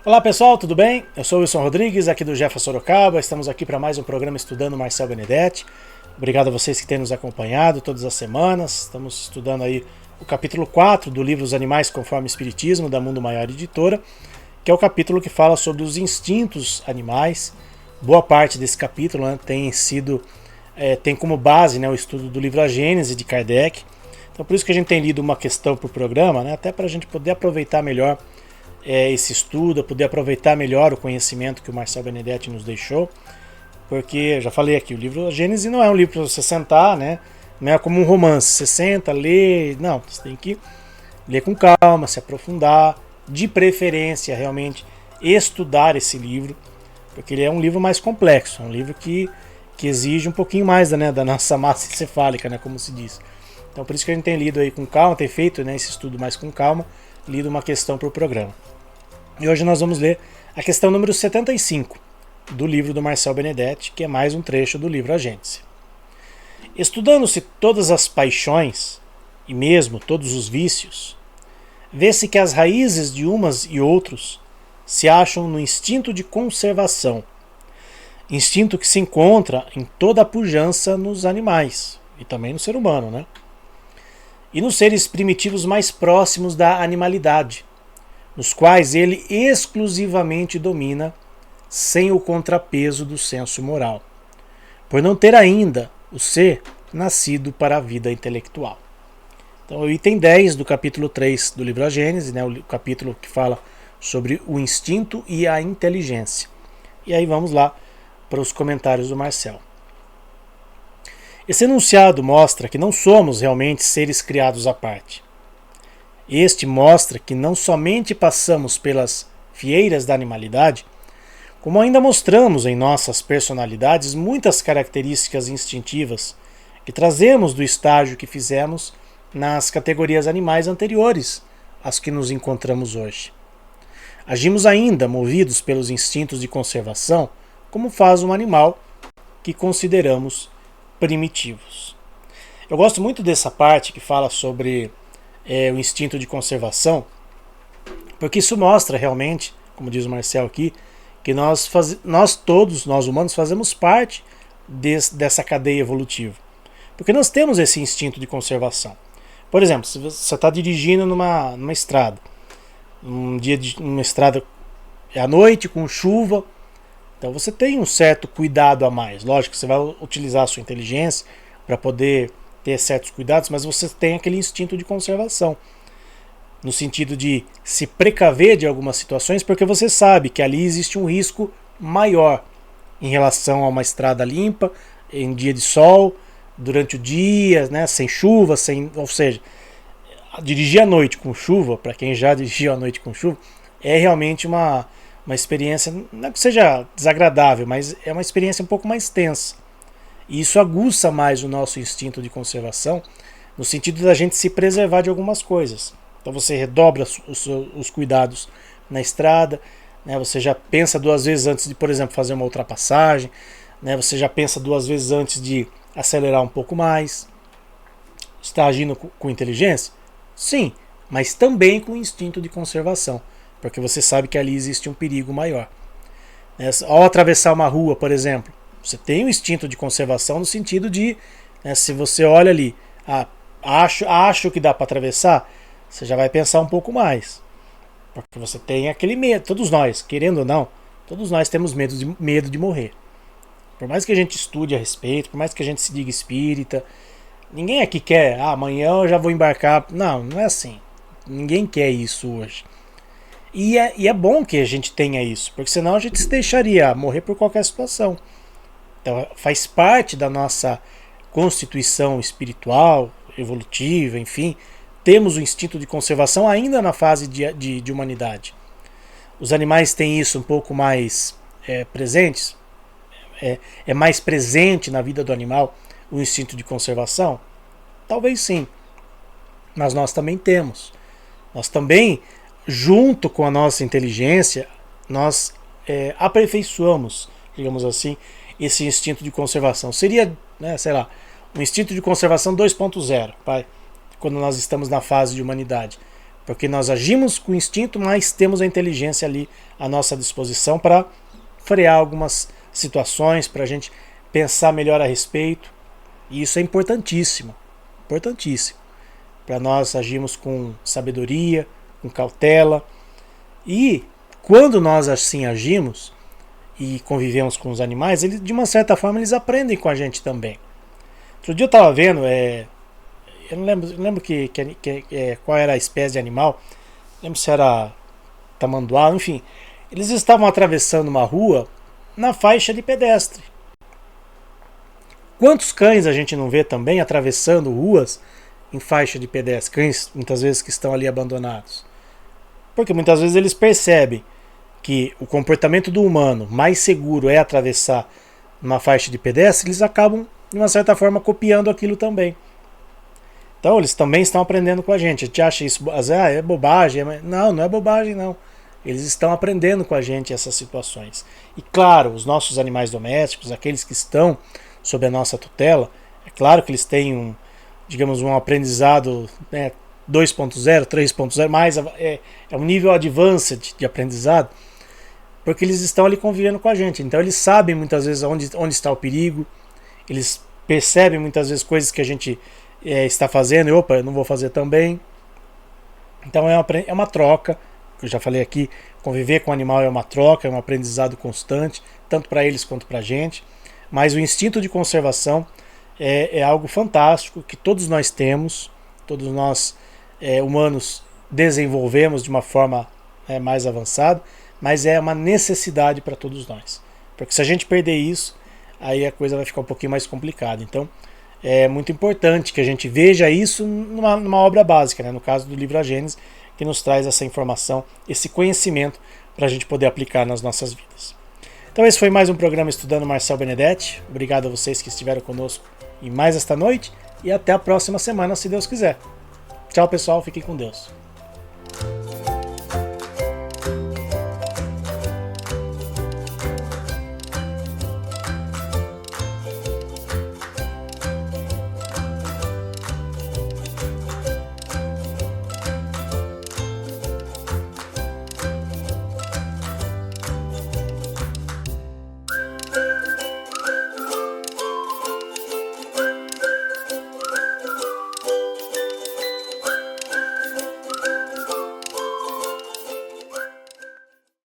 Olá pessoal, tudo bem? Eu sou o Wilson Rodrigues, aqui do Jefa Sorocaba. Estamos aqui para mais um programa Estudando Marcel Benedetti. Obrigado a vocês que têm nos acompanhado todas as semanas. Estamos estudando aí o capítulo 4 do livro Os Animais Conforme o Espiritismo, da Mundo Maior Editora, que é o capítulo que fala sobre os instintos animais. Boa parte desse capítulo tem como base, o estudo do livro A Gênese, de Kardec. Então por isso que a gente tem lido uma questão por programa, até para a gente poder aproveitar melhor esse estudo, poder aproveitar melhor o conhecimento que o Marcel Benedetti nos deixou, porque eu já falei aqui, o livro A Gênese não é um livro para você sentar, não é como um romance, você senta, lê, não, você tem que ler com calma, se aprofundar, de preferência realmente estudar esse livro, porque ele é um livro mais complexo, é um livro que exige um pouquinho mais da nossa massa encefálica, como se diz. Então por isso que a gente tem lido aí com calma, tem feito esse estudo mais com calma, lido uma questão por programa. E hoje nós vamos ler a questão número 75 do livro do Marcel Benedetti, que é mais um trecho do livro A Gênese. Estudando-se todas as paixões, e mesmo todos os vícios, vê-se que as raízes de umas e outros se acham no instinto de conservação, instinto que se encontra em toda a pujança nos animais, e também no ser humano, e nos seres primitivos mais próximos da animalidade, nos quais ele exclusivamente domina, sem o contrapeso do senso moral, por não ter ainda o ser nascido para a vida intelectual. Então, o item 10 do capítulo 3 do livro A Gênese, o capítulo que fala sobre o instinto e a inteligência. E aí vamos lá para os comentários do Marcel. Esse enunciado mostra que não somos realmente seres criados à parte. Este mostra que não somente passamos pelas fieiras da animalidade, como ainda mostramos em nossas personalidades muitas características instintivas que trazemos do estágio que fizemos nas categorias animais anteriores às que nos encontramos hoje. Agimos ainda movidos pelos instintos de conservação, como faz um animal que consideramos primitivos. Eu gosto muito dessa parte que fala sobre o instinto de conservação, porque isso mostra realmente, como diz o Marcel aqui, que nós todos, nós humanos, fazemos parte dessa cadeia evolutiva. Porque nós temos esse instinto de conservação. Por exemplo, se você está dirigindo numa estrada, numa estrada à noite, com chuva, então você tem um certo cuidado a mais. Lógico que você vai utilizar a sua inteligência para poder ter certos cuidados, mas você tem aquele instinto de conservação, no sentido de se precaver de algumas situações, porque você sabe que ali existe um risco maior em relação a uma estrada limpa, em dia de sol, durante o dia, sem chuva, ou seja, dirigir à noite com chuva, para quem já dirigiu à noite com chuva, é realmente uma experiência, não que seja desagradável, mas é uma experiência um pouco mais tensa. E isso aguça mais o nosso instinto de conservação, no sentido da gente se preservar de algumas coisas. Então você redobra os cuidados na estrada, você já pensa duas vezes antes de, por exemplo, fazer uma ultrapassagem, você já pensa duas vezes antes de acelerar um pouco mais. Está agindo com inteligência? Sim, mas também com instinto de conservação, porque você sabe que ali existe um perigo maior. Ao atravessar uma rua, por exemplo, você tem um instinto de conservação no sentido de, se você olha ali, acho que dá para atravessar, você já vai pensar um pouco mais. Porque você tem aquele medo, todos nós, querendo ou não, todos nós temos medo de morrer. Por mais que a gente estude a respeito, por mais que a gente se diga espírita, ninguém aqui quer, amanhã eu já vou embarcar. Não é assim. Ninguém quer isso hoje. E é bom que a gente tenha isso, porque senão a gente se deixaria morrer por qualquer situação. Então faz parte da nossa constituição espiritual, evolutiva, enfim. Temos o instinto de conservação ainda na fase de humanidade. Os animais têm isso um pouco mais presentes. É mais presente na vida do animal o instinto de conservação? Talvez sim. Mas nós também temos. Nós também, junto com a nossa inteligência, nós aperfeiçoamos, digamos assim, esse instinto de conservação. Seria, um instinto de conservação 2.0, quando nós estamos na fase de humanidade. Porque nós agimos com o instinto, mas temos a inteligência ali à nossa disposição para frear algumas situações, para a gente pensar melhor a respeito. E isso é importantíssimo, importantíssimo. Para nós agirmos com sabedoria, com cautela. E quando nós assim agimos e convivemos com os animais, eles, de uma certa forma eles aprendem com a gente também. Outro dia eu estava vendo, eu não lembro qual era a espécie de animal, não lembro se era tamanduá, enfim. Eles estavam atravessando uma rua na faixa de pedestre. Quantos cães a gente não vê também atravessando ruas em faixa de pedestre? Cães, muitas vezes, que estão ali abandonados. Porque muitas vezes eles percebem que o comportamento do humano mais seguro é atravessar uma faixa de pedestre, eles acabam, de uma certa forma, copiando aquilo também. Então eles também estão aprendendo com a gente. A gente acha isso, é bobagem. Não, não é bobagem não. Eles estão aprendendo com a gente essas situações. E claro, os nossos animais domésticos, aqueles que estão sob a nossa tutela, é claro que eles têm digamos, um aprendizado, né, 2.0, 3.0, mais é um nível advanced de aprendizado, porque eles estão ali convivendo com a gente. Então eles sabem muitas vezes onde está o perigo, eles percebem muitas vezes coisas que a gente está fazendo e opa, eu não vou fazer também. Então é uma troca, que eu já falei aqui, conviver com o animal é uma troca, é um aprendizado constante, tanto para eles quanto para a gente. Mas o instinto de conservação é algo fantástico que todos nós temos, todos nós humanos desenvolvemos de uma forma mais avançada, mas é uma necessidade para todos nós. Porque se a gente perder isso, aí a coisa vai ficar um pouquinho mais complicada. Então é muito importante que a gente veja isso numa obra básica, né? No caso do livro A Gênese, que nos traz essa informação, esse conhecimento para a gente poder aplicar nas nossas vidas. Então esse foi mais um programa Estudando Marcel Benedetti. Obrigado a vocês que estiveram conosco em mais esta noite e até a próxima semana, se Deus quiser. Tchau, pessoal, fiquem com Deus.